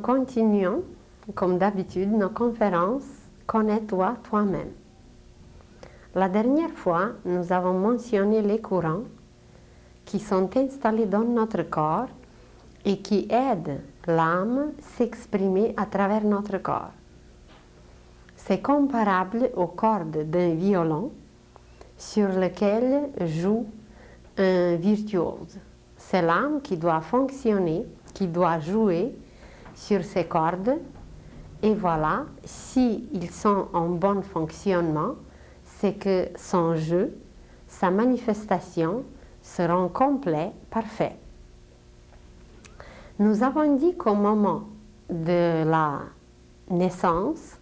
continuons, comme d'habitude, nos conférences « Connais-toi toi-même ». La dernière fois, nous avons mentionné les courants qui sont installés dans notre corps et qui aident l'âme à s'exprimer à travers notre corps. C'est comparable aux cordes d'un violon sur lequel joue un virtuose. C'est l'âme qui doit fonctionner, qui doit jouer sur ces cordes, et voilà, s'ils sont en bon fonctionnement, c'est que son jeu, sa manifestation seront complets, parfaits. Nous avons dit qu'au moment de la naissance,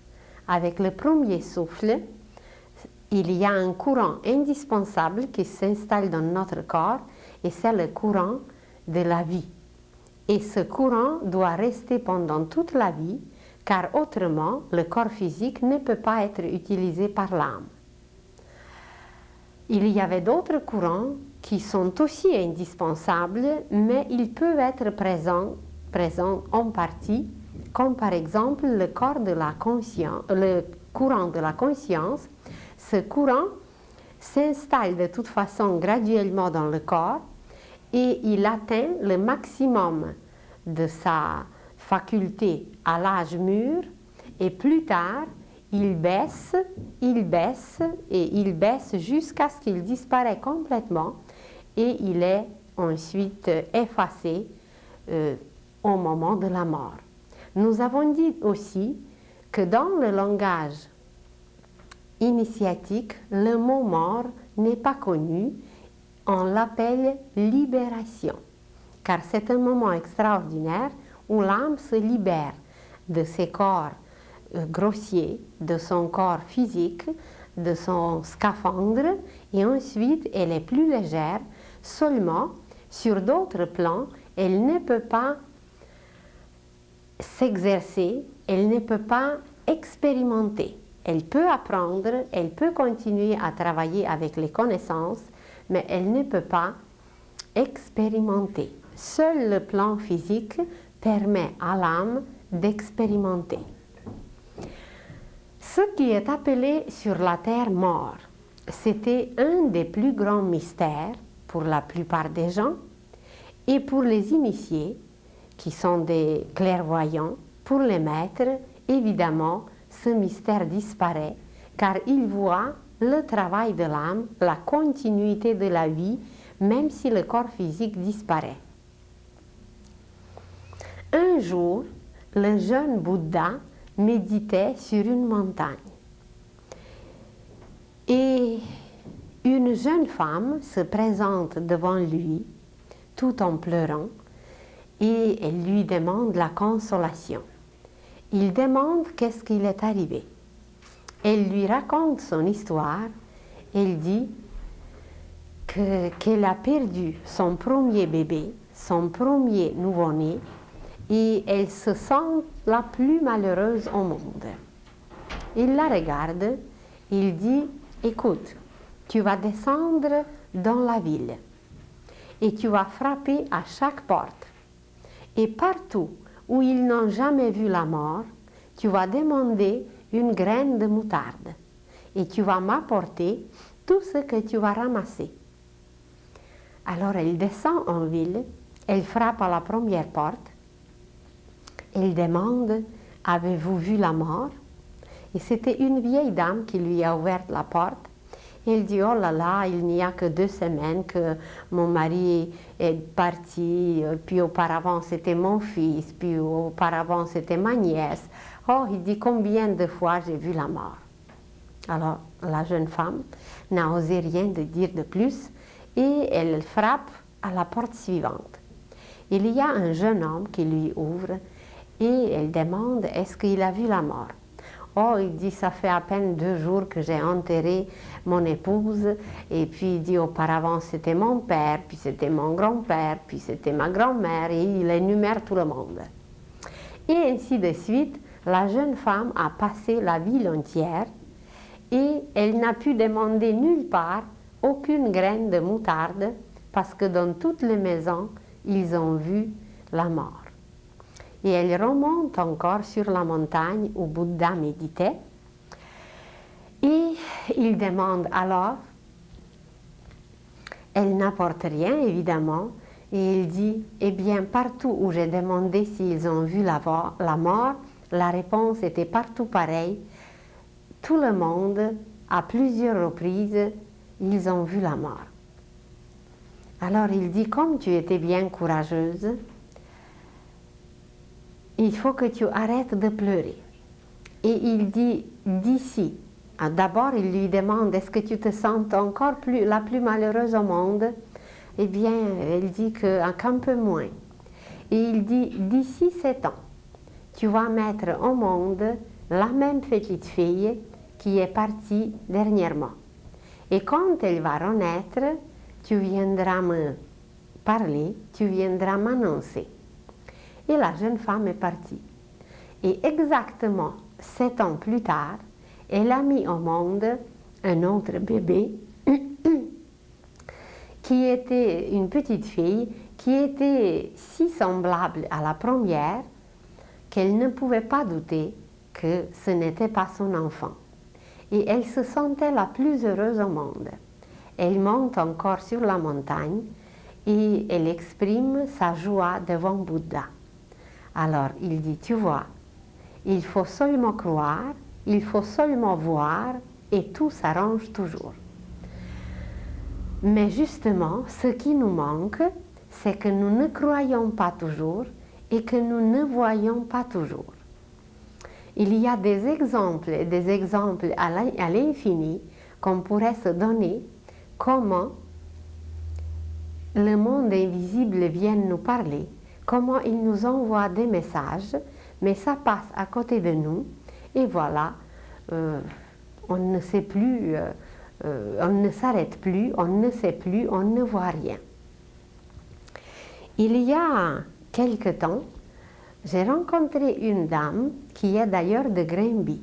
avec le premier souffle, il y a un courant indispensable qui s'installe dans notre corps, et c'est le courant de la vie. Et ce courant doit rester pendant toute la vie, car autrement, le corps physique ne peut pas être utilisé par l'âme. Il y avait d'autres courants qui sont aussi indispensables, mais ils peuvent être présents en partie, comme par exemple le courant de la conscience. Ce courant s'installe de toute façon graduellement dans le corps et il atteint le maximum de sa faculté à l'âge mûr, et plus tard, il baisse jusqu'à ce qu'il disparaisse complètement et il est ensuite effacé au moment de la mort. Nous avons dit aussi que dans le langage initiatique, le mot mort n'est pas connu, on l'appelle libération, car c'est un moment extraordinaire où l'âme se libère de ses corps grossiers, de son corps physique, de son scaphandre, et ensuite elle est plus légère, seulement sur d'autres plans, elle ne peut pas s'exercer, elle ne peut pas expérimenter. Elle peut apprendre, elle peut continuer à travailler avec les connaissances, mais elle ne peut pas expérimenter. Seul le plan physique permet à l'âme d'expérimenter. Ce qui est appelé sur la terre mort, c'était un des plus grands mystères pour la plupart des gens, et pour les initiés, qui sont des clairvoyants, pour les maîtres, évidemment, ce mystère disparaît, car ils voient le travail de l'âme, la continuité de la vie, même si le corps physique disparaît. Un jour, le jeune Bouddha méditait sur une montagne. Et une jeune femme se présente devant lui, tout en pleurant, et elle lui demande la consolation. Il demande qu'est-ce qui est arrivé. Elle lui raconte son histoire. Elle dit qu'elle a perdu son premier bébé, son premier nouveau-né, et elle se sent la plus malheureuse au monde. Il la regarde, il dit, écoute, tu vas descendre dans la ville et tu vas frapper à chaque porte. Et partout où ils n'ont jamais vu la mort, tu vas demander une graine de moutarde et tu vas m'apporter tout ce que tu vas ramasser. Alors elle descend en ville, elle frappe à la première porte, elle demande « Avez-vous vu la mort ?» Et c'était une vieille dame qui lui a ouvert la porte. Elle dit « Oh là là, il n'y a que 2 semaines que mon mari est parti, puis auparavant c'était mon fils, puis auparavant c'était ma nièce. Oh, il dit « Combien de fois j'ai vu la mort ?» Alors la jeune femme n'a osé rien dire de plus et elle frappe à la porte suivante. Il y a un jeune homme qui lui ouvre et elle demande « Est-ce qu'il a vu la mort ?» Oh, il dit, ça fait à peine 2 jours que j'ai enterré mon épouse, et puis il dit, auparavant c'était mon père, puis c'était mon grand-père, puis c'était ma grand-mère, et il énumère tout le monde. Et ainsi de suite, la jeune femme a passé la ville entière, et elle n'a pu demander nulle part aucune graine de moutarde, parce que dans toutes les maisons, ils ont vu la mort. Et elle remonte encore sur la montagne où Bouddha méditait. Et il demande alors, elle n'apporte rien évidemment, et il dit, eh bien partout où j'ai demandé s'ils ont vu la mort, la réponse était partout pareille. Tout le monde, à plusieurs reprises, ils ont vu la mort. Alors il dit, comme tu étais bien courageuse, il faut que tu arrêtes de pleurer. Et il dit, d'ici, d'abord il lui demande, est-ce que tu te sens encore la plus malheureuse au monde? Eh bien, elle dit qu'un peu moins. Et il dit, d'ici 7 ans, tu vas mettre au monde la même petite fille qui est partie dernièrement. Et quand elle va renaître, tu viendras me parler, tu viendras m'annoncer. Et la jeune femme est partie. Et exactement 7 ans plus tard, elle a mis au monde un autre bébé qui était une petite fille qui était si semblable à la première qu'elle ne pouvait pas douter que ce n'était pas son enfant. Et elle se sentait la plus heureuse au monde. Elle monte encore sur la montagne et elle exprime sa joie devant Bouddha. Alors il dit, tu vois, il faut seulement croire, il faut seulement voir et tout s'arrange toujours. Mais justement, ce qui nous manque, c'est que nous ne croyons pas toujours et que nous ne voyons pas toujours. Il y a des exemples à l'infini qu'on pourrait se donner comment le monde invisible vient nous parler, comment il nous envoie des messages, mais ça passe à côté de nous et voilà, on ne sait plus, on ne s'arrête plus, on ne sait plus, on ne voit rien. Il y a quelque temps, j'ai rencontré une dame qui est d'ailleurs de Granby.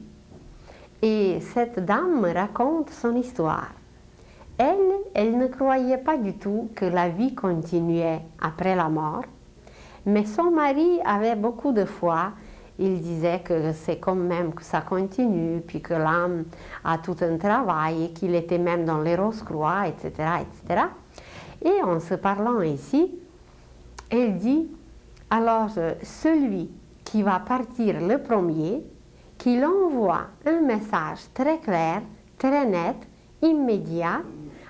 Et cette dame me raconte son histoire. Elle ne croyait pas du tout que la vie continuait après la mort, mais son mari avait beaucoup de foi. Il disait que c'est quand même que ça continue, puis que l'âme a tout un travail et qu'il était même dans les Rose-Croix, etc., etc. Et en se parlant ici, elle dit, alors celui qui va partir le premier, qu'il envoie un message très clair, très net, immédiat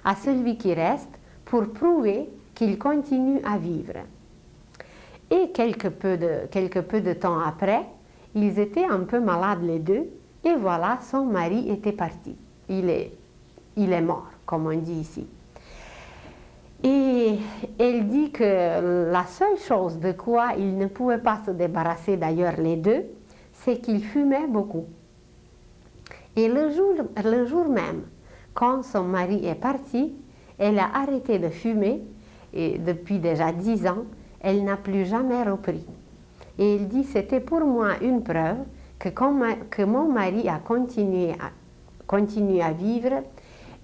à celui qui reste pour prouver qu'il continue à vivre. Et quelque peu de temps après, ils étaient un peu malades les deux, et voilà, son mari était parti. Il est mort, comme on dit ici. Et elle dit que la seule chose de quoi il ne pouvait pas se débarrasser, d'ailleurs les deux, c'est qu'il fumait beaucoup. Et le jour même, quand son mari est parti, elle a arrêté de fumer, et depuis déjà 10 ans, elle n'a plus jamais repris. Et il dit, c'était pour moi une preuve que mon mari a continué à vivre,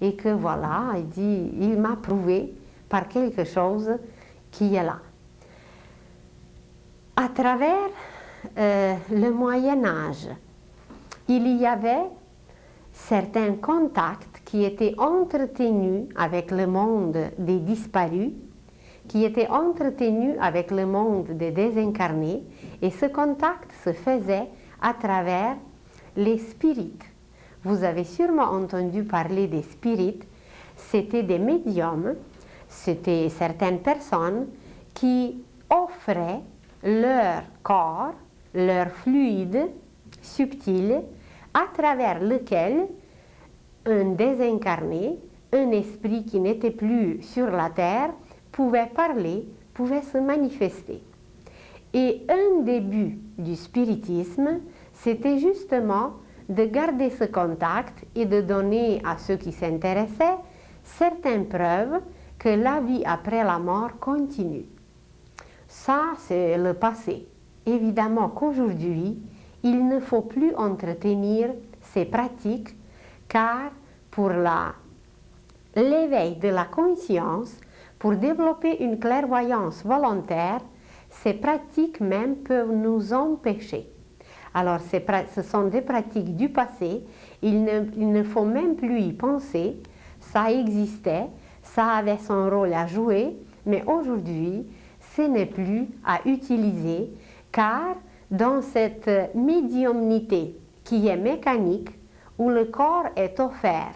et que voilà, il dit, il m'a prouvé par quelque chose qui est là. À travers le Moyen-Âge, il y avait certains contacts qui étaient entretenus avec le monde des disparus, qui étaient entretenus avec le monde des désincarnés, et ce contact se faisait à travers les spirites. Vous avez sûrement entendu parler des spirites. C'était des médiums, c'était certaines personnes qui offraient leur corps, leur fluide subtil, à travers lequel un désincarné, un esprit qui n'était plus sur la terre, pouvait parler, pouvait se manifester. Et un des buts du spiritisme, c'était justement de garder ce contact et de donner à ceux qui s'intéressaient certaines preuves que la vie après la mort continue. Ça, c'est le passé. Évidemment qu'aujourd'hui, il ne faut plus entretenir ces pratiques, car pour l'éveil de la conscience, pour développer une clairvoyance volontaire, ces pratiques même peuvent nous empêcher. Alors, ce sont des pratiques du passé, il ne faut même plus y penser, ça existait, ça avait son rôle à jouer, mais aujourd'hui, ce n'est plus à utiliser, car dans cette médiumnité qui est mécanique, où le corps est offert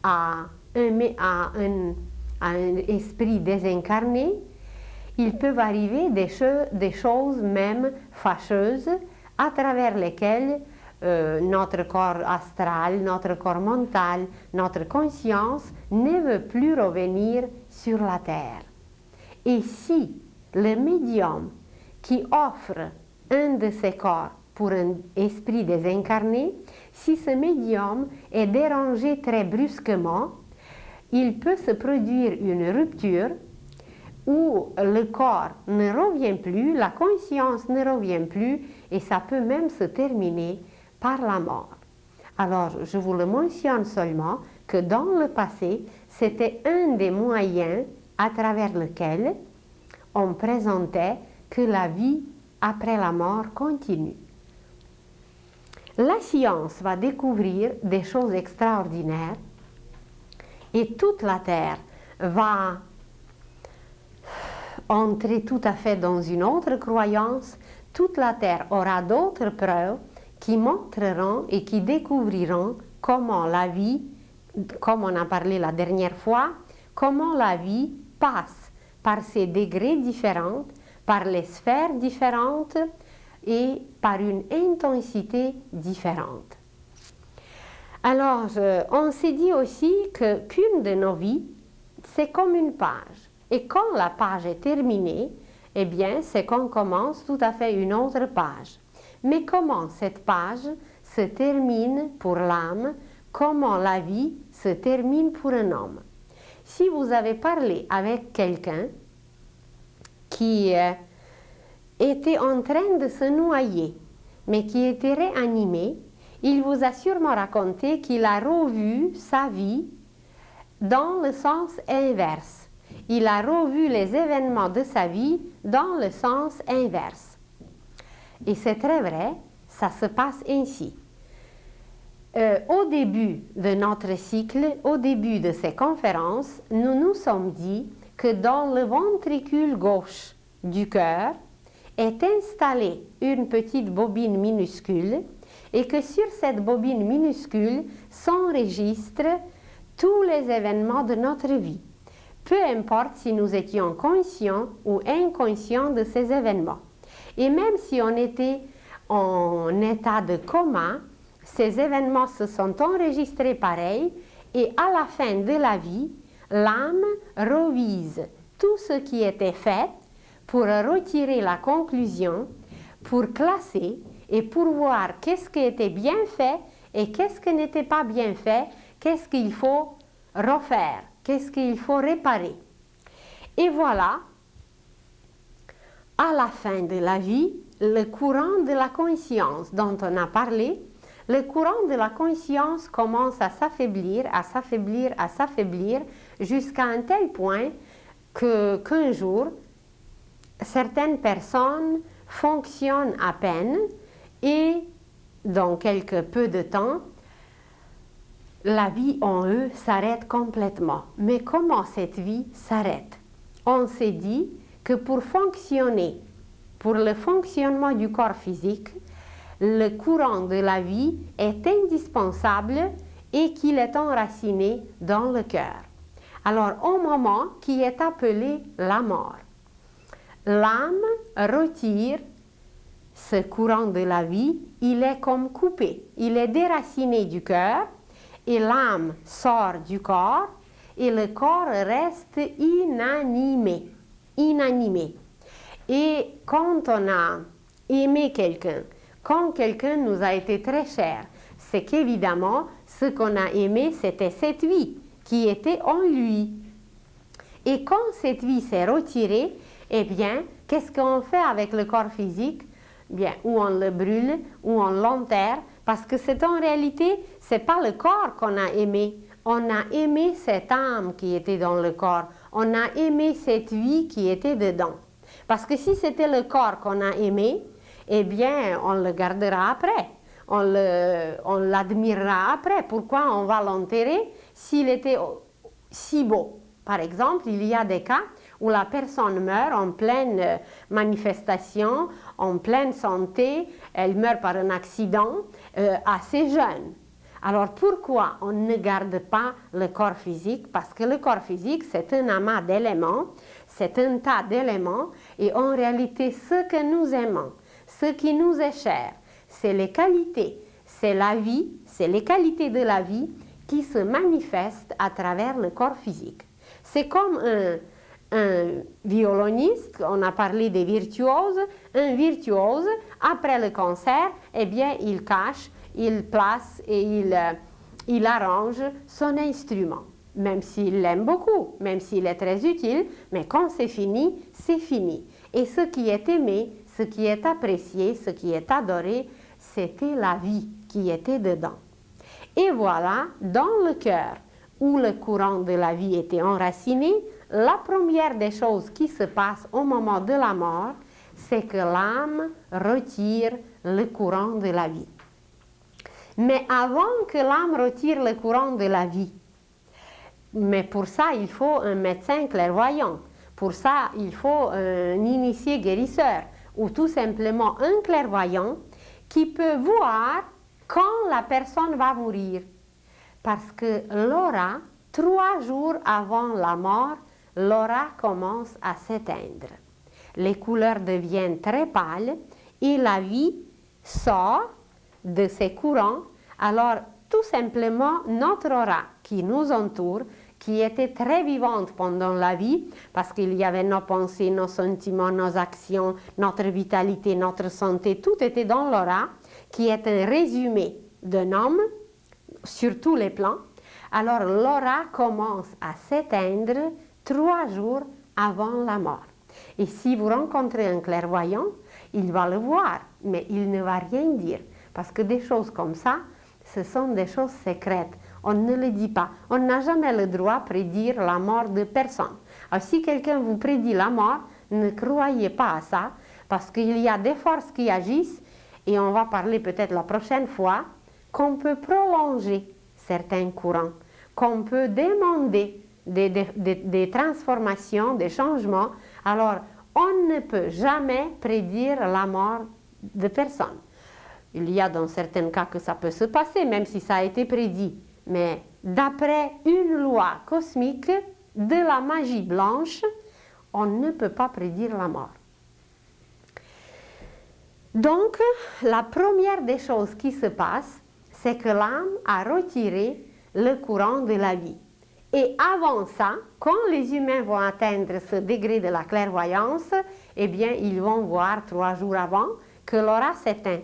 à un esprit désincarné, il peut arriver des choses même fâcheuses à travers lesquelles notre corps astral, notre corps mental, notre conscience ne veut plus revenir sur la terre. Et si le médium qui offre un de ses corps pour un esprit désincarné, si ce médium est dérangé très brusquement, il peut se produire une rupture où le corps ne revient plus, la conscience ne revient plus, et ça peut même se terminer par la mort. Alors, je vous le mentionne seulement que dans le passé, c'était un des moyens à travers lequel on présentait que la vie après la mort continue. La science va découvrir des choses extraordinaires et toute la Terre va entrer tout à fait dans une autre croyance. Toute la Terre aura d'autres preuves qui montreront et qui découvriront comment la vie, comme on a parlé la dernière fois, comment la vie passe par ces degrés différents, par les sphères différentes et par une intensité différente. Alors, on s'est dit aussi qu'une de nos vies, c'est comme une page. Et quand la page est terminée, eh bien, c'est qu'on commence tout à fait une autre page. Mais comment cette page se termine pour l'âme, comment la vie se termine pour un homme. Si vous avez parlé avec quelqu'un qui était en train de se noyer, mais qui était réanimé, il vous a sûrement raconté qu'il a revu sa vie dans le sens inverse. Il a revu les événements de sa vie dans le sens inverse. Et c'est très vrai, ça se passe ainsi. Au début de notre cycle, au début de ces conférences, nous nous sommes dit que dans le ventricule gauche du cœur est installée une petite bobine minuscule et que sur cette bobine minuscule s'enregistrent tous les événements de notre vie. Peu importe si nous étions conscients ou inconscients de ces événements. Et même si on était en état de coma, ces événements se sont enregistrés pareil et à la fin de la vie, l'âme revise tout ce qui était fait pour retirer la conclusion, pour classer et pour voir qu'est-ce qui était bien fait et qu'est-ce qui n'était pas bien fait, qu'est-ce qu'il faut refaire, qu'est-ce qu'il faut réparer. Et voilà, à la fin de la vie, le courant de la conscience dont on a parlé, le courant de la conscience commence à s'affaiblir, à s'affaiblir, à s'affaiblir, jusqu'à un tel point qu'un jour, certaines personnes fonctionnent à peine et dans quelque peu de temps, la vie en eux s'arrête complètement. Mais comment cette vie s'arrête? On s'est dit que pour fonctionner, pour le fonctionnement du corps physique, le courant de la vie est indispensable et qu'il est enraciné dans le cœur. Alors, au moment qui est appelé la mort, l'âme retire ce courant de la vie, il est comme coupé, il est déraciné du cœur et l'âme sort du corps et le corps reste inanimé. Et quand on a aimé quelqu'un, quand quelqu'un nous a été très cher, c'est qu'évidemment, ce qu'on a aimé, c'était cette vie qui était en lui. Et quand cette vie s'est retirée, eh bien, qu'est-ce qu'on fait avec le corps physique? Bien, ou on le brûle, ou on l'enterre, parce que c'est en réalité, c'est pas le corps qu'on a aimé. On a aimé cette âme qui était dans le corps. On a aimé cette vie qui était dedans. Parce que si c'était le corps qu'on a aimé, eh bien, on le gardera après. On l'admirera après. Pourquoi on va l'enterrer s'il était si beau? Par exemple, il y a des cas où la personne meurt en pleine manifestation, en pleine santé, elle meurt par un accident assez jeune. Alors pourquoi on ne garde pas le corps physique? Parce que le corps physique, c'est un amas d'éléments, c'est un tas d'éléments, et en réalité, ce que nous aimons, ce qui nous est cher, c'est les qualités, c'est la vie, c'est les qualités de la vie qui se manifestent à travers le corps physique. C'est comme un violoniste, on a parlé des virtuoses, un virtuose, après le concert, eh bien, il cache, il place et il arrange son instrument, même s'il l'aime beaucoup, même s'il est très utile, mais quand c'est fini, c'est fini. Et ce qui est aimé, ce qui est apprécié, ce qui est adoré, c'était la vie qui était dedans. Et voilà, dans le cœur où le courant de la vie était enraciné, la première des choses qui se passe au moment de la mort, c'est que l'âme retire le courant de la vie. Mais avant que l'âme retire le courant de la vie, mais pour ça, il faut un médecin clairvoyant. Pour ça, il faut un initié guérisseur ou tout simplement un clairvoyant qui peut voir quand la personne va mourir. Parce que l'aura, 3 jours avant la mort, l'aura commence à s'éteindre. Les couleurs deviennent très pâles et la vie sort de ces courants. Alors, tout simplement, notre aura qui nous entoure, qui était très vivante pendant la vie, parce qu'il y avait nos pensées, nos sentiments, nos actions, notre vitalité, notre santé, tout était dans l'aura, qui est un résumé d'un homme sur tous les plans. Alors l'aura commence à s'éteindre 3 jours avant la mort. Et si vous rencontrez un clairvoyant, il va le voir, mais il ne va rien dire, parce que des choses comme ça, ce sont des choses secrètes. On ne le dit pas. On n'a jamais le droit de prédire la mort de personne. Alors si quelqu'un vous prédit la mort, ne croyez pas à ça, parce qu'il y a des forces qui agissent, et on va parler peut-être la prochaine fois, qu'on peut prolonger certains courants, qu'on peut demander des transformations, des changements. Alors, on ne peut jamais prédire la mort de personne. Il y a dans certains cas que ça peut se passer, même si ça a été prédit. Mais d'après une loi cosmique de la magie blanche, on ne peut pas prédire la mort. Donc, la première des choses qui se passe, c'est que l'âme a retiré le courant de la vie. Et avant ça, quand les humains vont atteindre ce degré de la clairvoyance, eh bien, ils vont voir 3 jours avant que l'aura s'éteint.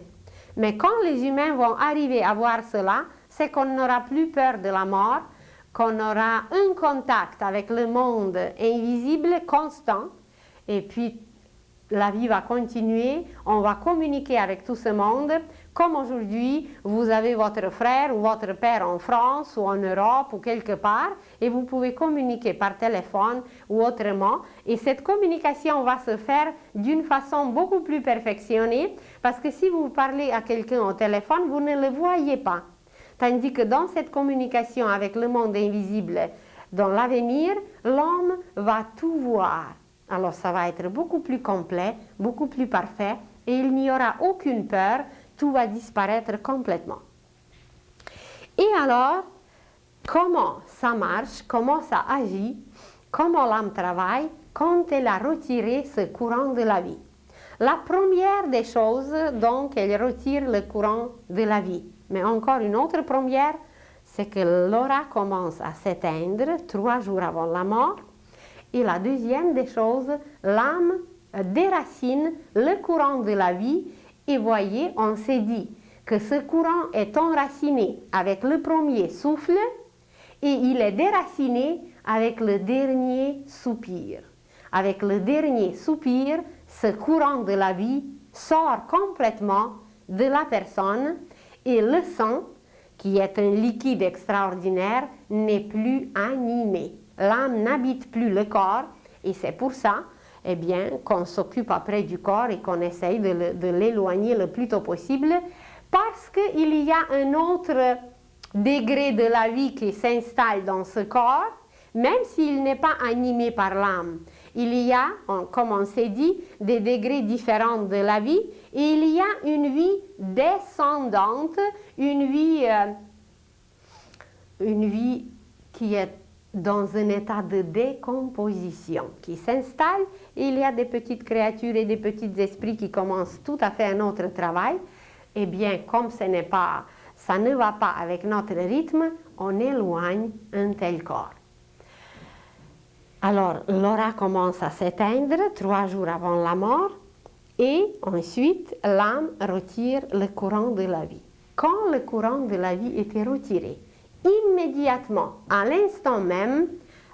Mais quand les humains vont arriver à voir cela, c'est qu'on n'aura plus peur de la mort, qu'on aura un contact avec le monde invisible constant, et puis la vie va continuer, on va communiquer avec tout ce monde, comme aujourd'hui, vous avez votre frère ou votre père en France ou en Europe ou quelque part, et vous pouvez communiquer par téléphone ou autrement, et cette communication va se faire d'une façon beaucoup plus perfectionnée, parce que si vous parlez à quelqu'un au téléphone, vous ne le voyez pas. Tandis que dans cette communication avec le monde invisible, dans l'avenir, l'homme va tout voir. Alors ça va être beaucoup plus complet, beaucoup plus parfait, et il n'y aura aucune peur, tout va disparaître complètement. Et alors, comment ça marche, comment ça agit, comment l'âme travaille quand elle a retiré ce courant de la vie? La première des choses, donc, elle retire le courant de la vie. Mais encore une autre première, c'est que l'aura commence à s'éteindre 3 jours avant la mort. Et la deuxième des choses, l'âme déracine le courant de la vie. Et voyez, on s'est dit que ce courant est enraciné avec le premier souffle et il est déraciné avec le dernier soupir. Avec le dernier soupir, ce courant de la vie sort complètement de la personne et le sang, qui est un liquide extraordinaire, n'est plus animé. L'âme n'habite plus le corps et c'est pour ça eh bien, qu'on s'occupe après du corps et qu'on essaye de l'éloigner le plus tôt possible, parce qu'il y a un autre degré de la vie qui s'installe dans ce corps, même s'il n'est pas animé par l'âme. Il y a, comme on s'est dit, des degrés différents de la vie, et il y a une vie descendante, une vie qui est dans un état de décomposition, qui s'installe, et il y a des petites créatures et des petits esprits qui commencent tout à fait un autre travail. Eh bien, comme ça ne va pas avec notre rythme, on éloigne un tel corps. Alors, l'aura commence à s'éteindre 3 jours avant la mort, et ensuite, l'âme retire le courant de la vie. Quand le courant de la vie était retiré, immédiatement, à l'instant même,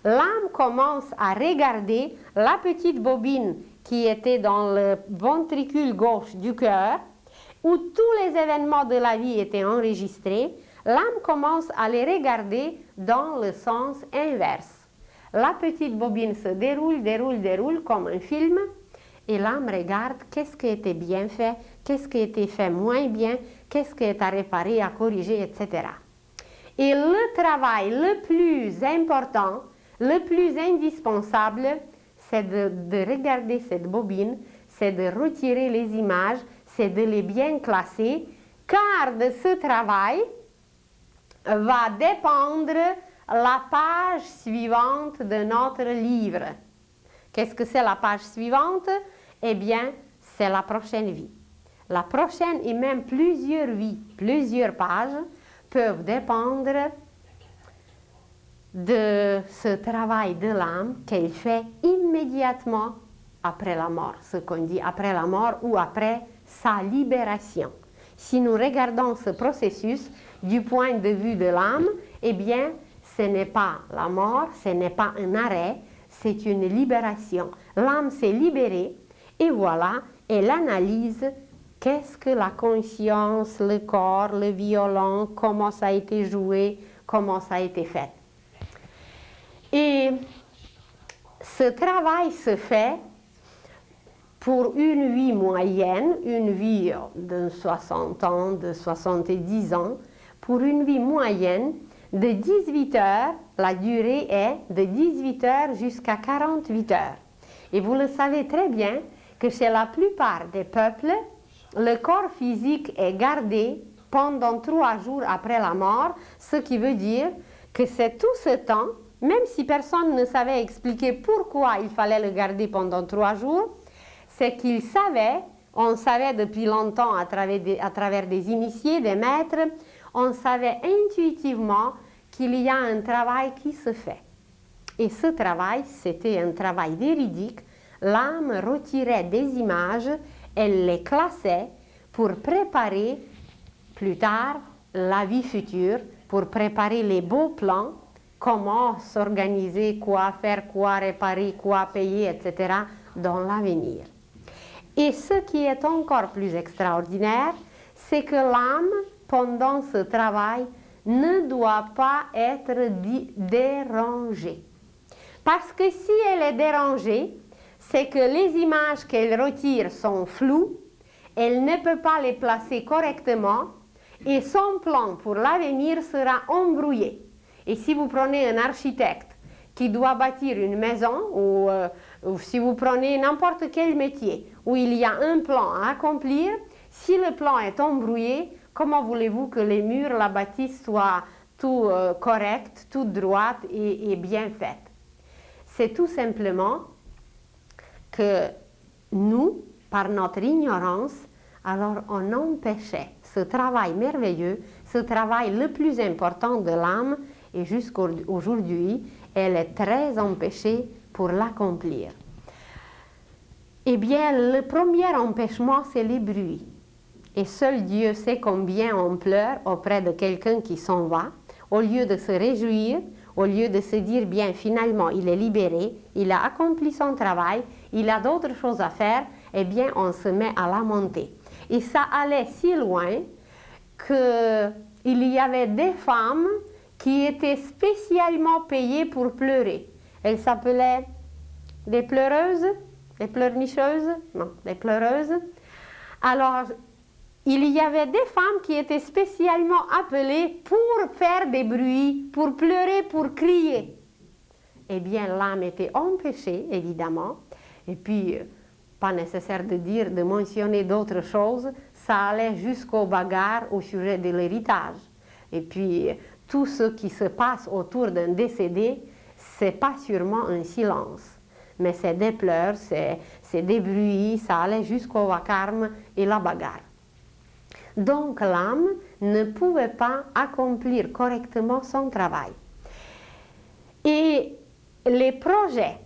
l'âme commence à regarder la petite bobine qui était dans le ventricule gauche du cœur, où tous les événements de la vie étaient enregistrés. L'âme commence à les regarder dans le sens inverse. La petite bobine se déroule comme un film, et l'âme regarde qu'est-ce qui était bien fait, qu'est-ce qui était fait moins bien, qu'est-ce qui est à réparer, à corriger, etc. Et le travail le plus important, le plus indispensable, c'est de regarder cette bobine, c'est de retirer les images, c'est de les bien classer, car de ce travail va dépendre la page suivante de notre livre. Qu'est-ce que c'est la page suivante? Eh bien, c'est la prochaine vie. La prochaine et même plusieurs vies, plusieurs pages peuvent dépendre de ce travail de l'âme qu'elle fait immédiatement après la mort, ce qu'on dit après la mort ou après sa libération. Si nous regardons ce processus du point de vue de l'âme, eh bien, ce n'est pas la mort, ce n'est pas un arrêt, c'est une libération. L'âme s'est libérée et voilà, elle analyse qu'est-ce que la conscience, le corps, le violon, comment ça a été joué, comment ça a été fait. Et ce travail se fait pour une vie moyenne, une vie de 60 ans, de 70 ans, pour une vie moyenne de 18 heures, la durée est de 18 heures jusqu'à 48 heures. Et vous le savez très bien que chez la plupart des peuples, le corps physique est gardé pendant 3 jours après la mort, ce qui veut dire que c'est tout ce temps, même si personne ne savait expliquer pourquoi il fallait le garder pendant 3 jours, c'est qu'il savait, on savait depuis longtemps à travers des initiés, des maîtres, on savait intuitivement qu'il y a un travail qui se fait. Et ce travail, c'était un travail véridique. L'âme retirait des images, elle les classait pour préparer plus tard la vie future, pour préparer les beaux plans, comment s'organiser, quoi faire, quoi réparer, quoi payer, etc. dans l'avenir. Et ce qui est encore plus extraordinaire, c'est que l'âme, pendant ce travail, ne doit pas être dérangée. Parce que si elle est dérangée, c'est que les images qu'elle retire sont floues, elle ne peut pas les placer correctement et son plan pour l'avenir sera embrouillé. Et si vous prenez un architecte qui doit bâtir une maison ou si vous prenez n'importe quel métier où il y a un plan à accomplir, si le plan est embrouillé, comment voulez-vous que les murs, la bâtisse soient tout correctes, toutes droites et bien faites? C'est tout simplement que nous, par notre ignorance, alors on empêchait ce travail merveilleux, ce travail le plus important de l'âme, et jusqu'aujourd'hui, elle est très empêchée pour l'accomplir. Eh bien, le premier empêchement, c'est les bruits. Et seul Dieu sait combien on pleure auprès de quelqu'un qui s'en va, au lieu de se réjouir, au lieu de se dire, bien, finalement, il est libéré, il a accompli son travail, il a d'autres choses à faire, eh bien, on se met à lamenter. Et ça allait si loin qu'il y avait des femmes qui étaient spécialement payées pour pleurer. Elles s'appelaient des pleureuses. les pleurnicheuses, non, les pleureuses. Alors, il y avait des femmes qui étaient spécialement appelées pour faire des bruits, pour pleurer, pour crier. Eh bien, l'âme était empêchée, évidemment, et puis, pas nécessaire de mentionner d'autres choses, ça allait jusqu'aux bagarres au sujet de l'héritage. Et puis, tout ce qui se passe autour d'un décédé, c'est pas sûrement un silence, mais c'est des pleurs, c'est des bruits, ça allait jusqu'au vacarme et la bagarre. Donc l'âme ne pouvait pas accomplir correctement son travail. Et les projets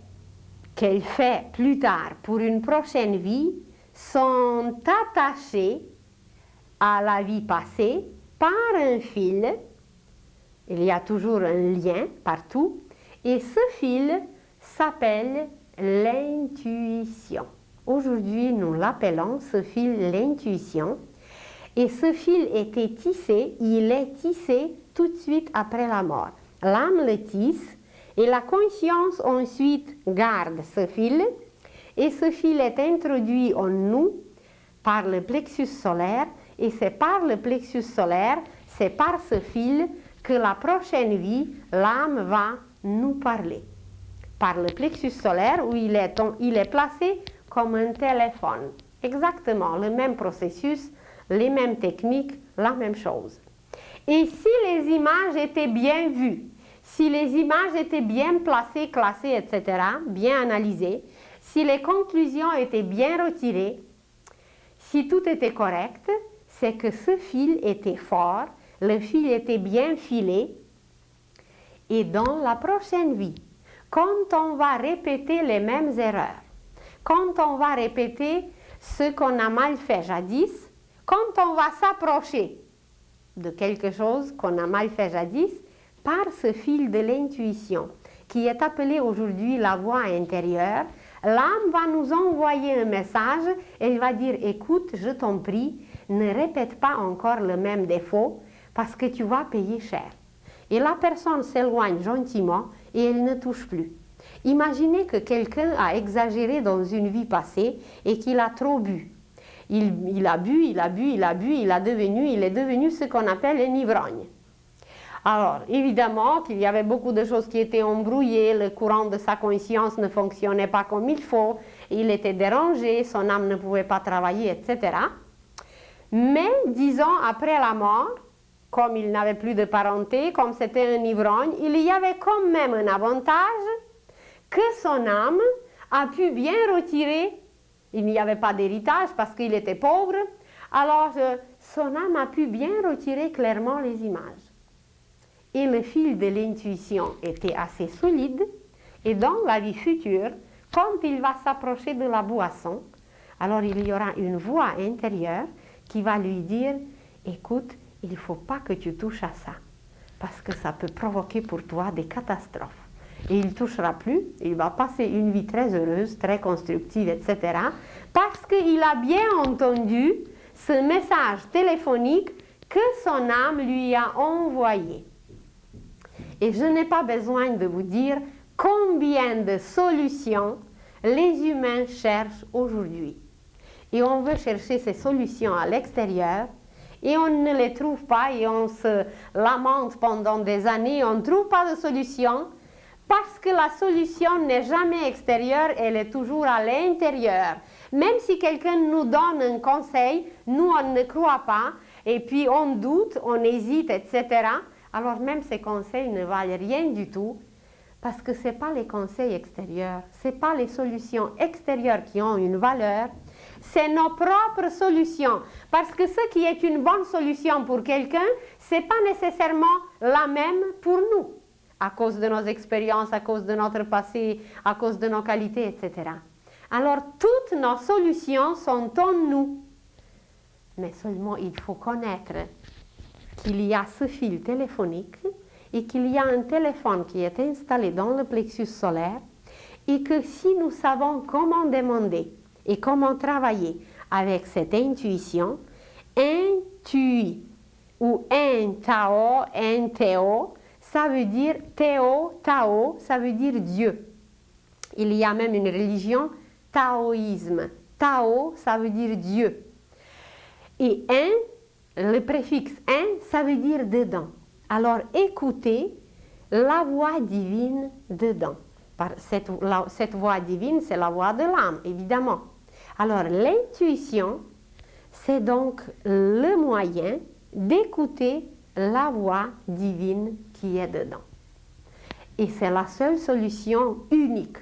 qu'elle fait plus tard pour une prochaine vie sont attachés à la vie passée par un fil. Il y a toujours un lien partout. Et ce fil s'appelle l'intuition. Aujourd'hui, nous l'appelons ce fil l'intuition. Et ce fil était tissé, il est tissé tout de suite après la mort. L'âme le tisse et la conscience ensuite garde ce fil. Et ce fil est introduit en nous par le plexus solaire. Et c'est par le plexus solaire, c'est par ce fil que la prochaine vie, l'âme va nous parler. Par le plexus solaire où il est placé comme un téléphone. Exactement le même processus, les mêmes techniques, la même chose. Et si les images étaient bien vues, si les images étaient bien placées, classées, etc., bien analysées, si les conclusions étaient bien retirées, si tout était correct, c'est que ce fil était fort, le fil était bien filé, et dans la prochaine vie, quand on va répéter les mêmes erreurs, quand on va répéter ce qu'on a mal fait jadis, quand on va s'approcher de quelque chose qu'on a mal fait jadis, par ce fil de l'intuition, qui est appelé aujourd'hui la voix intérieure, l'âme va nous envoyer un message et elle va dire, écoute, je t'en prie, ne répète pas encore le même défaut parce que tu vas payer cher. Et la personne s'éloigne gentiment et elle ne touche plus. Imaginez que quelqu'un a exagéré dans une vie passée et qu'il a trop bu. Il a bu, il est devenu ce qu'on appelle un ivrogne. Alors, évidemment qu'il y avait beaucoup de choses qui étaient embrouillées, le courant de sa conscience ne fonctionnait pas comme il faut, il était dérangé, son âme ne pouvait pas travailler, etc. Mais, disons, après la mort, comme il n'avait plus de parenté, comme c'était un ivrogne, il y avait quand même un avantage que son âme a pu bien retirer. Il n'y avait pas d'héritage parce qu'il était pauvre, alors son âme a pu bien retirer clairement les images. Et le fil de l'intuition était assez solide, et dans la vie future, quand il va s'approcher de la boisson, alors il y aura une voix intérieure qui va lui dire, écoute, il ne faut pas que tu touches à ça, parce que ça peut provoquer pour toi des catastrophes. Et il ne touchera plus, il va passer une vie très heureuse, très constructive, etc. Parce qu'il a bien entendu ce message téléphonique que son âme lui a envoyé. Et je n'ai pas besoin de vous dire combien de solutions les humains cherchent aujourd'hui. Et on veut chercher ces solutions à l'extérieur, et on ne les trouve pas, et on se lamente pendant des années, on ne trouve pas de solution, parce que la solution n'est jamais extérieure, elle est toujours à l'intérieur. Même si quelqu'un nous donne un conseil, nous on ne croit pas, et puis on doute, on hésite, etc. Alors même ces conseils ne valent rien du tout, parce que ce n'est pas les conseils extérieurs, ce n'est pas les solutions extérieures qui ont une valeur, c'est nos propres solutions. Parce que ce qui est une bonne solution pour quelqu'un, ce n'est pas nécessairement la même pour nous, à cause de nos expériences, à cause de notre passé, à cause de nos qualités, etc. Alors, toutes nos solutions sont en nous. Mais seulement, il faut connaître qu'il y a ce fil téléphonique et qu'il y a un téléphone qui est installé dans le plexus solaire et que si nous savons comment demander et comment travailler avec cette intuition, intui ou intao, inteo, ça veut dire Théo, Tao, ça veut dire Dieu. Il y a même une religion taoïsme. Tao, ça veut dire Dieu. Et un, le préfixe un, ça veut dire dedans. Alors écoutez la voix divine dedans. Cette voix divine, c'est la voix de l'âme, évidemment. Alors l'intuition, c'est donc le moyen d'écouter la voix divine qui est dedans. Et c'est la seule solution unique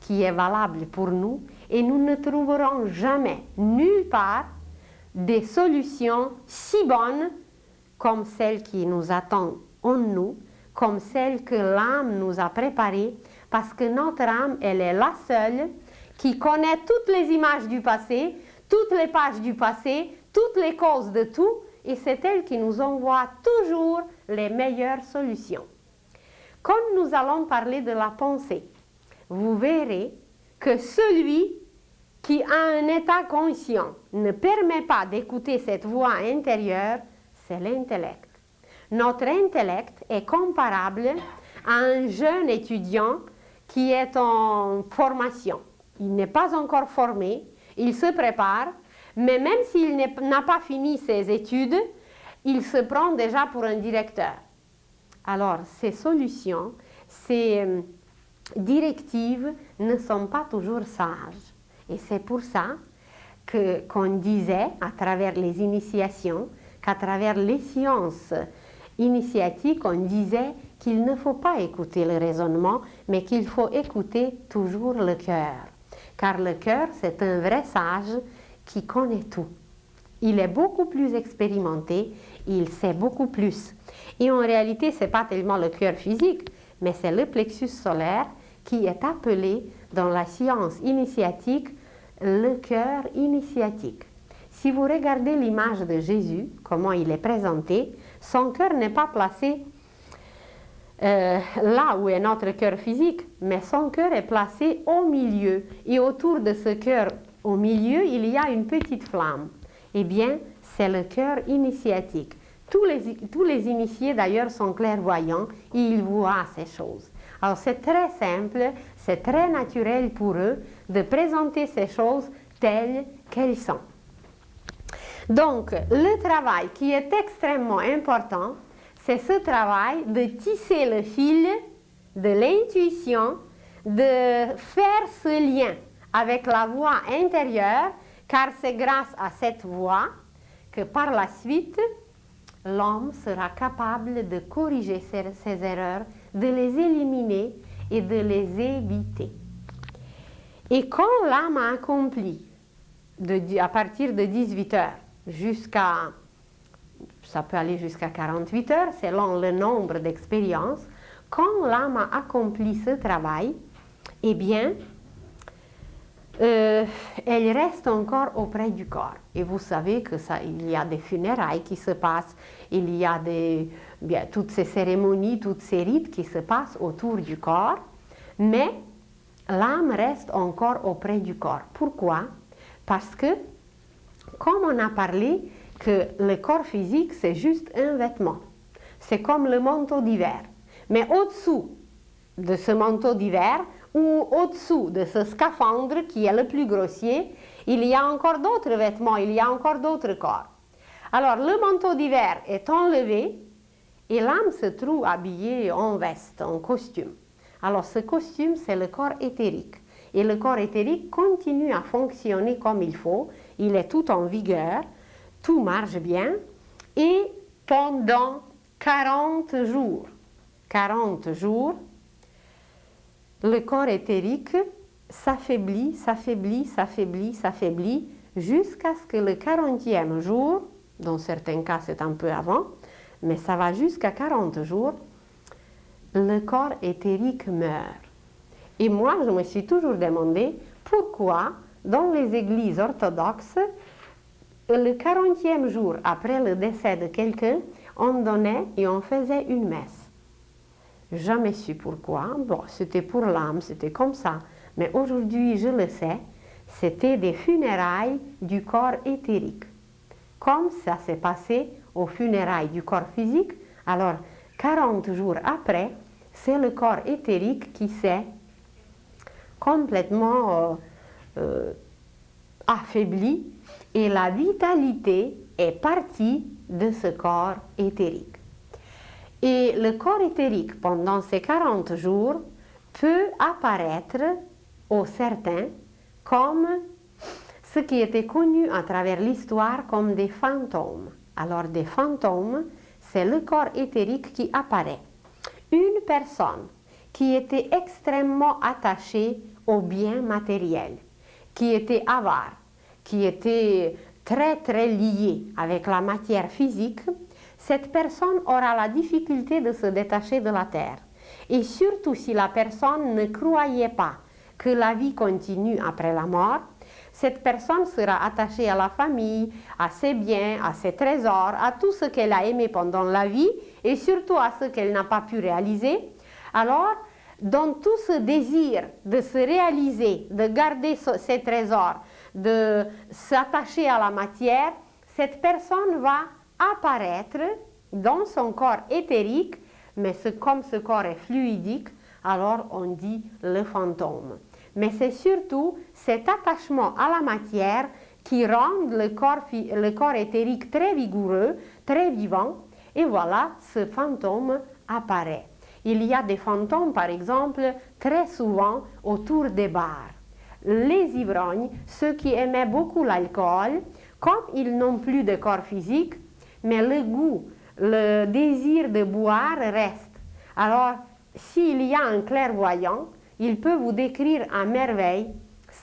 qui est valable pour nous, et nous ne trouverons jamais, nulle part, des solutions si bonnes comme celle qui nous attend en nous, comme celle que l'âme nous a préparée, parce que notre âme, elle est la seule qui connaît toutes les images du passé, toutes les pages du passé, toutes les causes de tout, et c'est elle qui nous envoie toujours les meilleures solutions. Quand nous allons parler de la pensée, vous verrez que celui qui a un état conscient ne permet pas d'écouter cette voix intérieure, c'est l'intellect. Notre intellect est comparable à un jeune étudiant qui est en formation. Il n'est pas encore formé, il se prépare, mais même s'il n'a pas fini ses études, il se prend déjà pour un directeur. Alors, ces solutions, ces directives ne sont pas toujours sages. Et c'est pour ça qu'on disait, à travers les initiations, qu'à travers les sciences initiatiques, on disait qu'il ne faut pas écouter le raisonnement, mais qu'il faut écouter toujours le cœur. Car le cœur, c'est un vrai sage qui connaît tout. Il est beaucoup plus expérimenté, il sait beaucoup plus. Et en réalité, ce n'est pas tellement le cœur physique, mais c'est le plexus solaire qui est appelé dans la science initiatique le cœur initiatique. Si vous regardez l'image de Jésus, comment il est présenté, son cœur n'est pas placé là où est notre cœur physique, mais son cœur est placé au milieu. Et autour de ce cœur, au milieu, il y a une petite flamme. Eh bien, c'est le cœur initiatique. Tous les initiés, d'ailleurs, sont clairvoyants et ils voient ces choses. Alors, c'est très simple, c'est très naturel pour eux de présenter ces choses telles qu'elles sont. Donc, le travail qui est extrêmement important, c'est ce travail de tisser le fil de l'intuition, de faire ce lien avec la voix intérieure, car c'est grâce à cette voix que par la suite, l'homme sera capable de corriger ses erreurs, de les éliminer et de les éviter. Et quand l'âme a accompli, à partir de 18 heures jusqu'à, ça peut aller jusqu'à 48 heures, selon le nombre d'expériences, quand l'âme a accompli ce travail, eh bien, elle reste encore auprès du corps. Et vous savez que il y a des funérailles qui se passent, il y a toutes ces cérémonies, toutes ces rites qui se passent autour du corps, mais l'âme reste encore auprès du corps. Pourquoi? Parce que, comme on a parlé, que le corps physique, c'est juste un vêtement. C'est comme le manteau d'hiver. Mais au-dessous de ce manteau d'hiver, ou au-dessous de ce scaphandre qui est le plus grossier, il y a encore d'autres vêtements, il y a encore d'autres corps. Alors, le manteau d'hiver est enlevé et l'âme se trouve habillée en veste, en costume. Alors, ce costume, c'est le corps éthérique. Et le corps éthérique continue à fonctionner comme il faut, il est tout en vigueur, tout marche bien, et pendant 40 jours, le corps éthérique s'affaiblit, s'affaiblit, s'affaiblit, s'affaiblit, jusqu'à ce que le 40e jour, dans certains cas c'est un peu avant, mais ça va jusqu'à 40 jours, le corps éthérique meurt. Et moi, je me suis toujours demandé pourquoi, dans les églises orthodoxes, le 40e jour après le décès de quelqu'un, on donnait et on faisait une messe. Jamais su pourquoi. Bon, c'était pour l'âme, c'était comme ça. Mais aujourd'hui, je le sais, c'était des funérailles du corps éthérique. Comme ça s'est passé aux funérailles du corps physique, alors 40 jours après, c'est le corps éthérique qui s'est complètement affaibli et la vitalité est partie de ce corps éthérique. Et le corps éthérique, pendant ces 40 jours, peut apparaître aux certains comme ce qui était connu à travers l'histoire comme des fantômes. Alors des fantômes, c'est le corps éthérique qui apparaît. Une personne qui était extrêmement attachée aux biens matériels, qui était avare, qui était très liée avec la matière physique, cette personne aura la difficulté de se détacher de la terre. Et surtout si la personne ne croyait pas que la vie continue après la mort, cette personne sera attachée à la famille, à ses biens, à ses trésors, à tout ce qu'elle a aimé pendant la vie et surtout à ce qu'elle n'a pas pu réaliser. Alors, dans tout ce désir de se réaliser, de garder ses trésors, de s'attacher à la matière, cette personne va apparaître dans son corps éthérique, mais comme ce corps est fluidique, alors on dit le fantôme. Mais c'est surtout cet attachement à la matière qui rend le corps éthérique très vigoureux, très vivant, et voilà, ce fantôme apparaît. Il y a des fantômes, par exemple, très souvent autour des bars. Les ivrognes, ceux qui aimaient beaucoup l'alcool, comme ils n'ont plus de corps physique, mais le goût, le désir de boire reste. Alors, s'il y a un clairvoyant, il peut vous décrire à merveille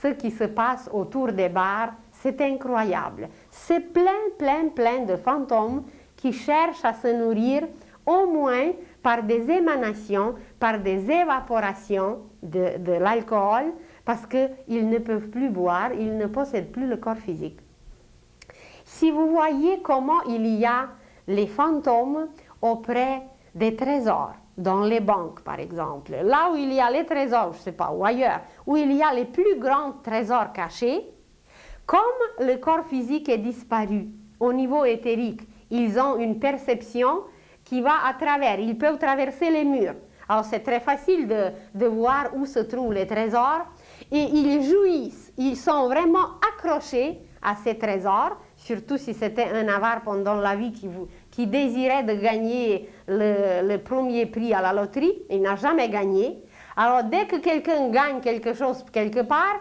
ce qui se passe autour des bars. C'est incroyable. C'est plein de fantômes qui cherchent à se nourrir au moins par des émanations, par des évaporations de l'alcool, parce qu'ils ne peuvent plus boire, ils ne possèdent plus le corps physique. Si vous voyez comment il y a les fantômes auprès des trésors, dans les banques par exemple, là où il y a les trésors, je ne sais pas, ou ailleurs, où il y a les plus grands trésors cachés, comme le corps physique est disparu au niveau éthérique, ils ont une perception qui va à travers, ils peuvent traverser les murs. Alors c'est très facile de voir où se trouvent les trésors et ils jouissent, ils sont vraiment accrochés à ces trésors, surtout si c'était un avare pendant la vie qui désirait de gagner le premier prix à la loterie, il n'a jamais gagné. Alors dès que quelqu'un gagne quelque chose quelque part,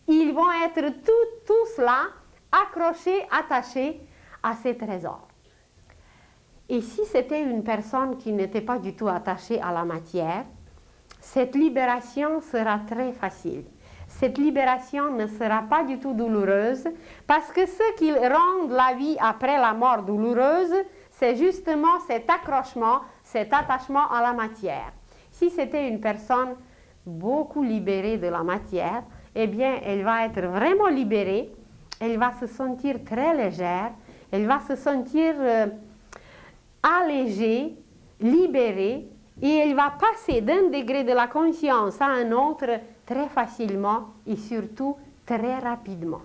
ils vont être tous là, accrochés, attachés à ces trésors. Et si c'était une personne qui n'était pas du tout attachée à la matière, cette libération sera très facile. Cette libération ne sera pas du tout douloureuse parce que ce qui rend la vie après la mort douloureuse, c'est justement cet accrochement, cet attachement à la matière. Si c'était une personne beaucoup libérée de la matière, eh bien, elle va être vraiment libérée, elle va se sentir très légère, elle va se sentir allégée, libérée, et elle va passer d'un degré de la conscience à un autre très facilement et surtout très rapidement.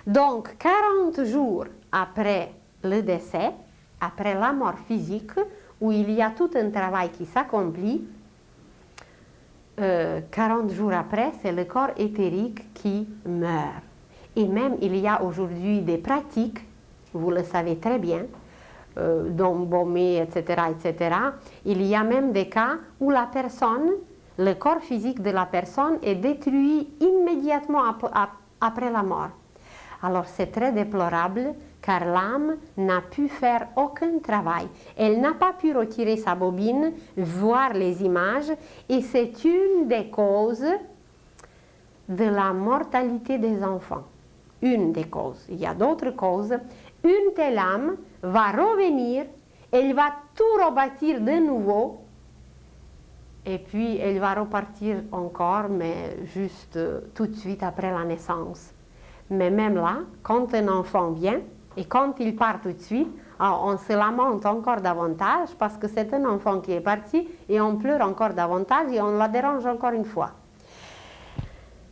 Donc, 40 jours après le décès, après la mort physique, où il y a tout un travail qui s'accomplit, 40 jours après, c'est le corps éthérique qui meurt. Et même, il y a aujourd'hui des pratiques, vous le savez très bien, d'embaumer, etc. Il y a même des cas où la personne, le corps physique de la personne est détruit immédiatement après la mort. Alors c'est très déplorable car l'âme n'a pu faire aucun travail. Elle n'a pas pu retirer sa bobine, voir les images et c'est une des causes de la mortalité des enfants. Une des causes. Il y a d'autres causes. Une telle âme va revenir, elle va tout rebâtir de nouveau et puis elle va repartir encore, mais juste tout de suite après la naissance. Mais même là, quand un enfant vient et quand il part tout de suite, alors on se lamente encore davantage parce que c'est un enfant qui est parti et on pleure encore davantage et on la dérange encore une fois.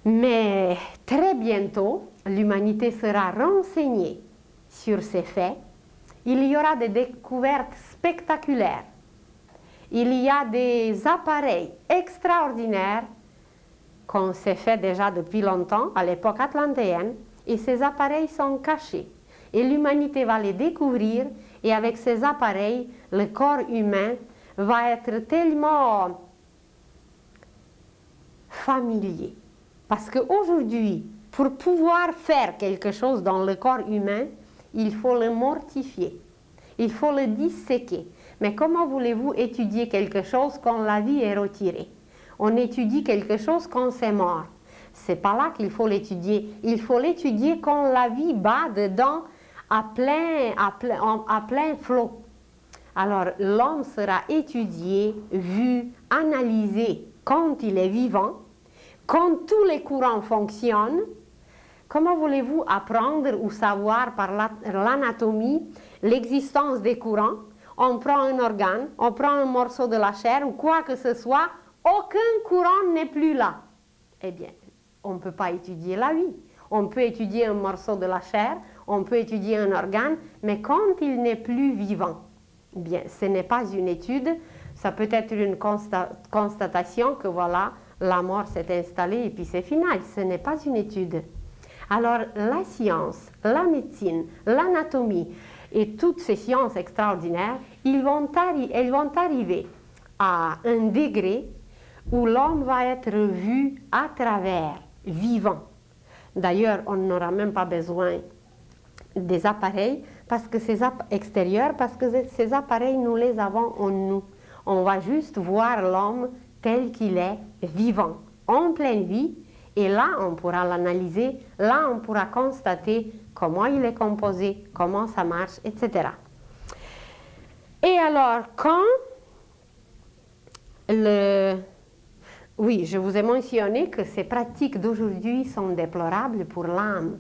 Mais très bientôt, l'humanité sera renseignée sur ces faits. Il y aura des découvertes spectaculaires. Il y a des appareils extraordinaires qu'on s'est fait déjà depuis longtemps, à l'époque atlantéenne, et ces appareils sont cachés. Et l'humanité va les découvrir, et avec ces appareils, le corps humain va être tellement familier. Parce qu'aujourd'hui, pour pouvoir faire quelque chose dans le corps humain, il faut le mortifier, il faut le disséquer. Mais comment voulez-vous étudier quelque chose quand la vie est retirée? On étudie quelque chose quand c'est mort. C'est pas là qu'il faut l'étudier. Il faut l'étudier quand la vie bat dedans à plein flot. Alors l'homme sera étudié, vu, analysé quand il est vivant, quand tous les courants fonctionnent. Comment voulez-vous apprendre ou savoir par l'anatomie l'existence des courants? On prend un organe, on prend un morceau de la chair ou quoi que ce soit, aucun courant n'est plus là. Eh bien, on ne peut pas étudier la vie. On peut étudier un morceau de la chair, on peut étudier un organe, mais quand il n'est plus vivant, eh bien, ce n'est pas une étude, ça peut être une constatation que voilà, la mort s'est installée et puis c'est final. Ce n'est pas une étude. Alors, la science, la médecine, l'anatomie et toutes ces sciences extraordinaires, elles vont arriver à un degré où l'homme va être vu à travers, vivant. D'ailleurs, on n'aura même pas besoin des appareils extérieurs parce que ces appareils, nous les avons en nous. On va juste voir l'homme tel qu'il est, vivant, en pleine vie, et là, on pourra l'analyser, là, on pourra constater comment il est composé, comment ça marche, etc. Et alors, Oui, je vous ai mentionné que ces pratiques d'aujourd'hui sont déplorables pour l'âme,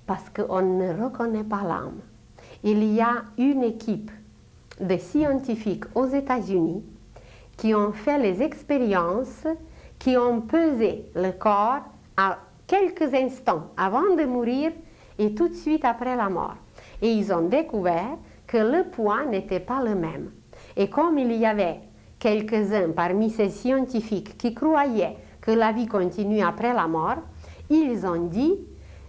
parce qu'on ne reconnaît pas l'âme. Il y a une équipe de scientifiques aux États-Unis qui ont fait les expériences, qui ont pesé le corps à quelques instants avant de mourir et tout de suite après la mort. Et ils ont découvert que le poids n'était pas le même. Et comme il y avait quelques-uns parmi ces scientifiques qui croyaient que la vie continue après la mort, ils ont dit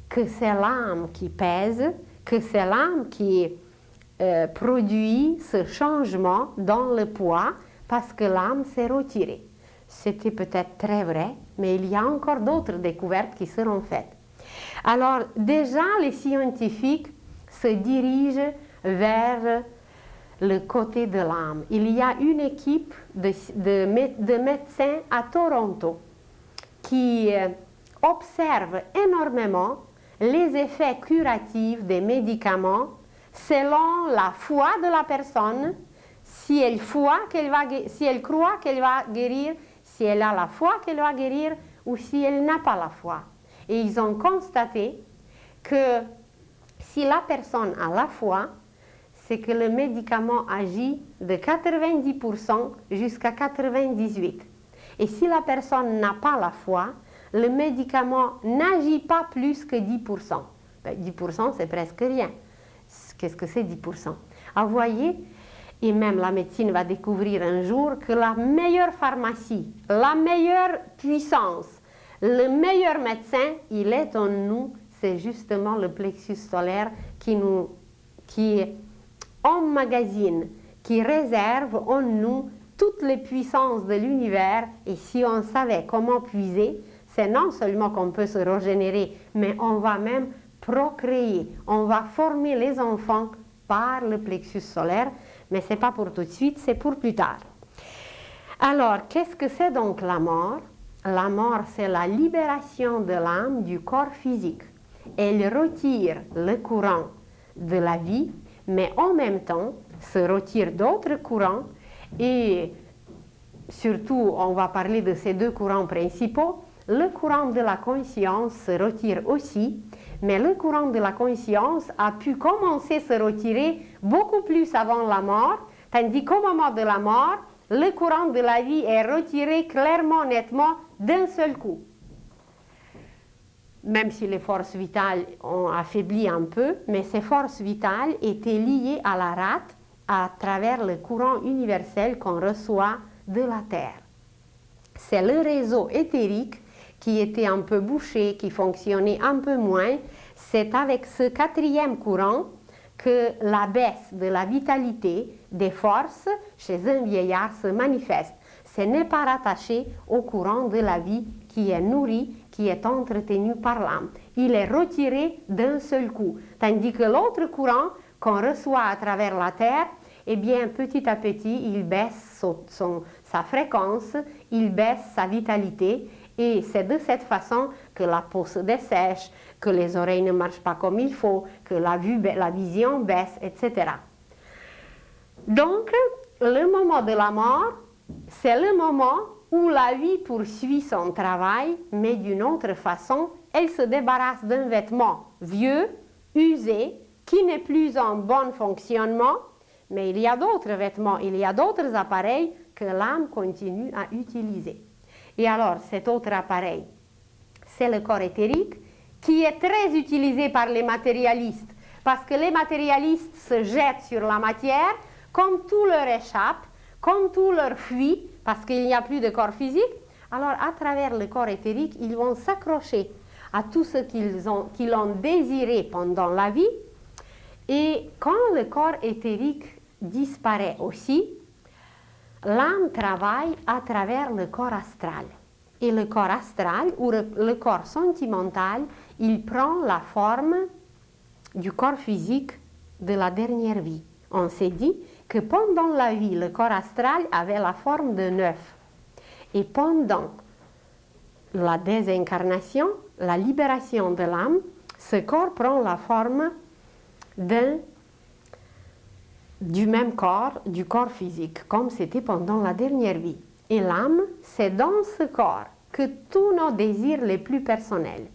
que c'est l'âme qui pèse, que c'est l'âme qui produit ce changement dans le poids parce que l'âme s'est retirée. C'était peut-être très vrai, mais il y a encore d'autres découvertes qui seront faites. Alors déjà, les scientifiques se dirigent vers le côté de l'âme. Il y a une équipe de médecins à Toronto qui observe énormément les effets curatifs des médicaments selon la foi de la personne, si elle croit qu'elle va guérir, si elle a la foi qu'elle va guérir ou si elle n'a pas la foi. Et ils ont constaté que si la personne a la foi, c'est que le médicament agit de 90% jusqu'à 98%. Et si la personne n'a pas la foi, le médicament n'agit pas plus que 10%. Ben, 10%, c'est presque rien. Qu'est-ce que c'est 10%? Ah, vous voyez, et même la médecine va découvrir un jour que la meilleure pharmacie, la meilleure puissance, le meilleur médecin, il est en nous, c'est justement le plexus solaire qui emmagasine, qui réserve en nous toutes les puissances de l'univers. Et si on savait comment puiser, c'est non seulement qu'on peut se régénérer, mais on va même procréer, on va former les enfants par le plexus solaire, mais ce n'est pas pour tout de suite, c'est pour plus tard. Alors, qu'est-ce que c'est donc la mort? La mort, c'est la libération de l'âme du corps physique. Elle retire le courant de la vie, mais en même temps, se retire d'autres courants et surtout, on va parler de ces deux courants principaux. Le courant de la conscience se retire aussi, mais le courant de la conscience a pu commencer à se retirer beaucoup plus avant la mort, tandis qu'au moment de la mort, le courant de la vie est retiré clairement, nettement, d'un seul coup. Même si les forces vitales ont affaibli un peu, mais ces forces vitales étaient liées à la rate à travers le courant universel qu'on reçoit de la Terre. C'est le réseau éthérique qui était un peu bouché, qui fonctionnait un peu moins, c'est avec ce quatrième courant que la baisse de la vitalité, des forces chez un vieillard se manifeste. Ce n'est pas rattaché au courant de la vie qui est nourri, qui est entretenu par l'âme. Il est retiré d'un seul coup. Tandis que l'autre courant qu'on reçoit à travers la terre, eh bien, petit à petit, il baisse sa fréquence, il baisse sa vitalité. Et c'est de cette façon que la peau se dessèche, que les oreilles ne marchent pas comme il faut, que la vision baisse, etc. Donc, le moment de la mort, c'est le moment où la vie poursuit son travail, mais d'une autre façon. Elle se débarrasse d'un vêtement vieux, usé, qui n'est plus en bon fonctionnement, mais il y a d'autres vêtements, il y a d'autres appareils que l'âme continue à utiliser. Et alors, cet autre appareil, c'est le corps éthérique, qui est très utilisé par les matérialistes, parce que les matérialistes se jettent sur la matière, comme tout leur échappe, comme tout leur fuit, parce qu'il n'y a plus de corps physique. Alors, à travers le corps éthérique, ils vont s'accrocher à tout ce qu'ils ont désiré pendant la vie. Et quand le corps éthérique disparaît aussi, l'âme travaille à travers le corps astral. Et le corps astral, ou le corps sentimental, il prend la forme du corps physique de la dernière vie. On s'est dit que pendant la vie, le corps astral avait la forme d'un œuf. Et pendant la désincarnation, la libération de l'âme, ce corps prend la forme du même corps, du corps physique, comme c'était pendant la dernière vie. Et l'âme, c'est dans ce corps que tous nos désirs les plus personnels,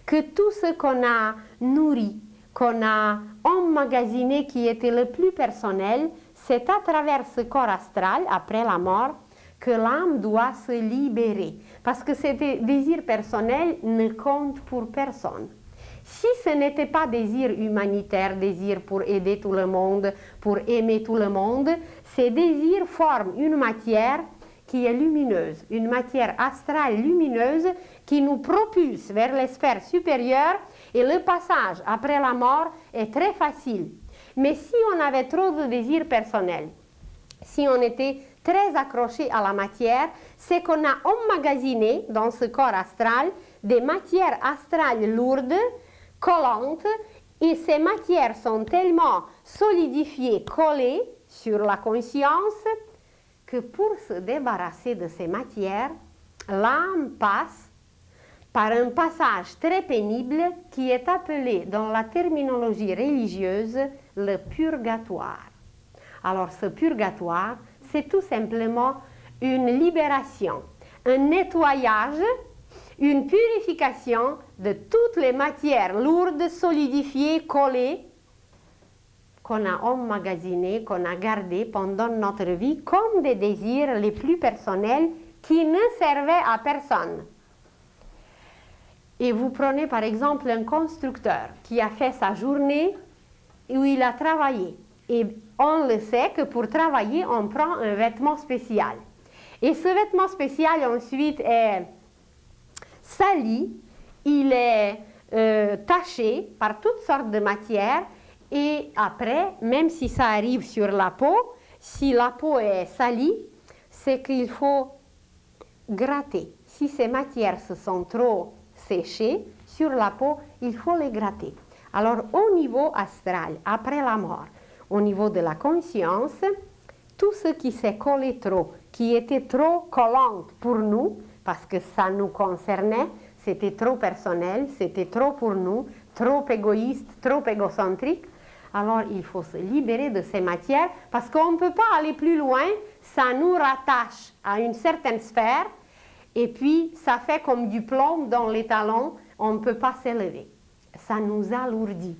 que tout ce qu'on a nourri, qu'on a emmagasiné qui était le plus personnel, c'est à travers ce corps astral, après la mort, que l'âme doit se libérer. Parce que ces désirs personnels ne comptent pour personne. Si ce n'était pas désir humanitaire, désir pour aider tout le monde, pour aimer tout le monde, ces désirs forment une matière qui est lumineuse, une matière astrale lumineuse qui nous propulse vers les sphères supérieures, et le passage après la mort est très facile. Mais si on avait trop de désirs personnels, si on était très accroché à la matière, c'est qu'on a emmagasiné dans ce corps astral des matières astrales lourdes, collantes, et ces matières sont tellement solidifiées, collées sur la conscience, que pour se débarrasser de ces matières, l'âme passe par un passage très pénible qui est appelé dans la terminologie religieuse le purgatoire. Alors ce purgatoire, c'est tout simplement une libération, un nettoyage, une purification de toutes les matières lourdes, solidifiées, collées, qu'on a emmagasinées, qu'on a gardées pendant notre vie comme des désirs les plus personnels qui ne servaient à personne. Et vous prenez par exemple un constructeur qui a fait sa journée où il a travaillé. Et on le sait que pour travailler, on prend un vêtement spécial. Et ce vêtement spécial ensuite est sali, il est taché par toutes sortes de matières. Et après, même si ça arrive sur la peau, si la peau est salie, c'est qu'il faut gratter. Si ces matières se sont trop séchées sur la peau, il faut les gratter. Alors, au niveau astral, après la mort, au niveau de la conscience, tout ce qui s'est collé trop, qui était trop collant pour nous, parce que ça nous concernait, c'était trop personnel, c'était trop pour nous, trop égoïste, trop égocentrique. Alors, il faut se libérer de ces matières parce qu'on ne peut pas aller plus loin. Ça nous rattache à une certaine sphère et puis ça fait comme du plomb dans les talons. On ne peut pas s'élever. Ça nous alourdit.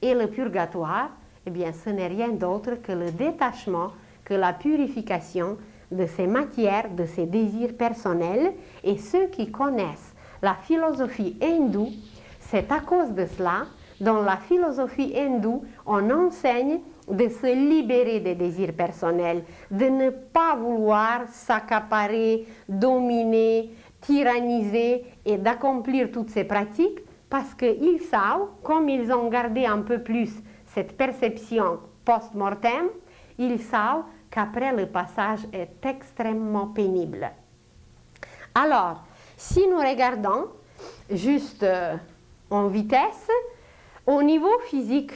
Et le purgatoire, eh bien, ce n'est rien d'autre que le détachement, que la purification de ces matières, de ces désirs personnels. Et ceux qui connaissent la philosophie hindoue, c'est à cause de cela. Dans la philosophie hindoue, on enseigne de se libérer des désirs personnels, de ne pas vouloir s'accaparer, dominer, tyranniser et d'accomplir toutes ces pratiques parce qu'ils savent, comme ils ont gardé un peu plus cette perception post-mortem, ils savent qu'après le passage est extrêmement pénible. Alors, si nous regardons juste en vitesse, au niveau physique,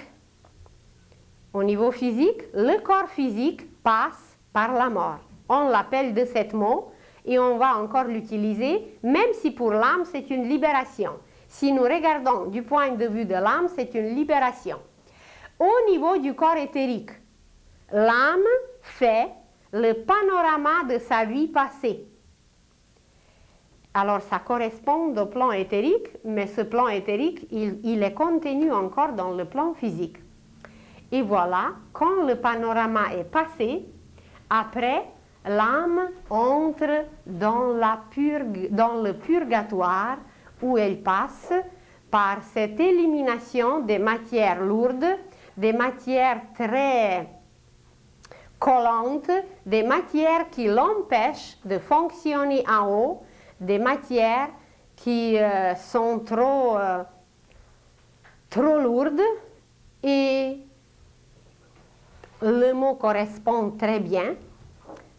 le corps physique passe par la mort. On l'appelle de cet mot et on va encore l'utiliser, même si pour l'âme c'est une libération. Si nous regardons du point de vue de l'âme, c'est une libération. Au niveau du corps éthérique, l'âme fait le panorama de sa vie passée. Alors ça correspond au plan éthérique, mais ce plan éthérique, il est contenu encore dans le plan physique. Et voilà, quand le panorama est passé, après, l'âme entre dans le purgatoire où elle passe par cette élimination des matières lourdes, des matières très collantes, des matières qui l'empêchent de fonctionner en haut, des matières qui sont trop lourdes, et le mot correspond très bien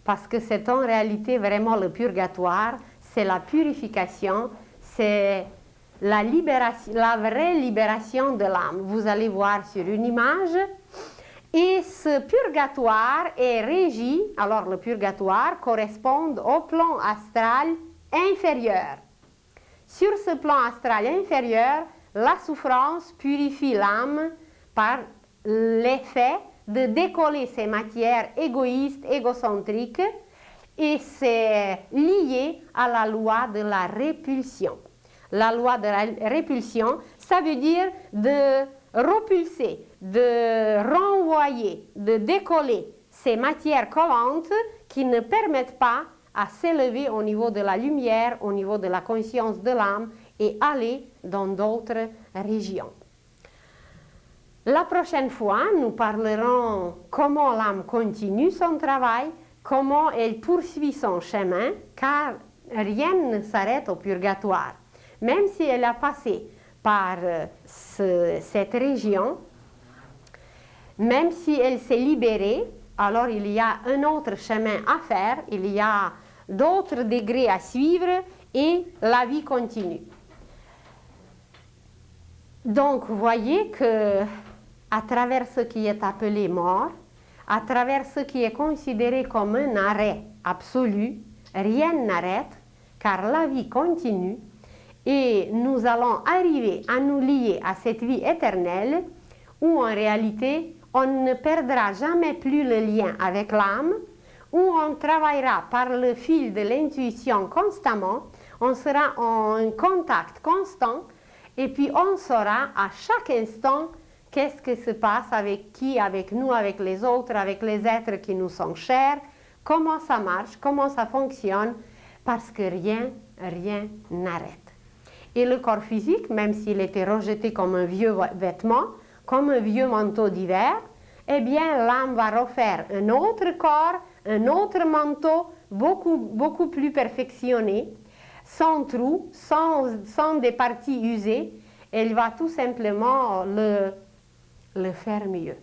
parce que c'est en réalité vraiment le purgatoire, c'est la purification, c'est la vraie libération de l'âme. Vous allez voir sur une image. Et ce purgatoire est régi, alors le purgatoire correspond au plan astral inférieur. Sur ce plan astral inférieur, la souffrance purifie l'âme par l'effet de décoller ces matières égoïstes, égocentriques, et c'est lié à la loi de la répulsion. La loi de la répulsion, ça veut dire de repulser, de renvoyer, de décoller ces matières collantes qui ne permettent pas à s'élever au niveau de la lumière, au niveau de la conscience de l'âme et aller dans d'autres régions. La prochaine fois, nous parlerons comment l'âme continue son travail, comment elle poursuit son chemin, car rien ne s'arrête au purgatoire. Même si elle a passé par cette région, même si elle s'est libérée, alors il y a un autre chemin à faire, il y a d'autres degrés à suivre et la vie continue. Donc, vous voyez que à travers ce qui est appelé mort, à travers ce qui est considéré comme un arrêt absolu, rien n'arrête, car la vie continue et nous allons arriver à nous lier à cette vie éternelle où en réalité on ne perdra jamais plus le lien avec l'âme, où on travaillera par le fil de l'intuition constamment, on sera en contact constant et puis on saura à chaque instant qu'est-ce qui se passe avec qui, avec nous, avec les autres, avec les êtres qui nous sont chers, comment ça marche, comment ça fonctionne, parce que rien n'arrête. Et le corps physique, même s'il était rejeté comme un vieux vêtement, comme un vieux manteau d'hiver, eh bien l'âme va refaire un autre corps, un autre manteau, beaucoup plus perfectionné, sans trous, sans des parties usées. Elle va tout simplement le faire mieux.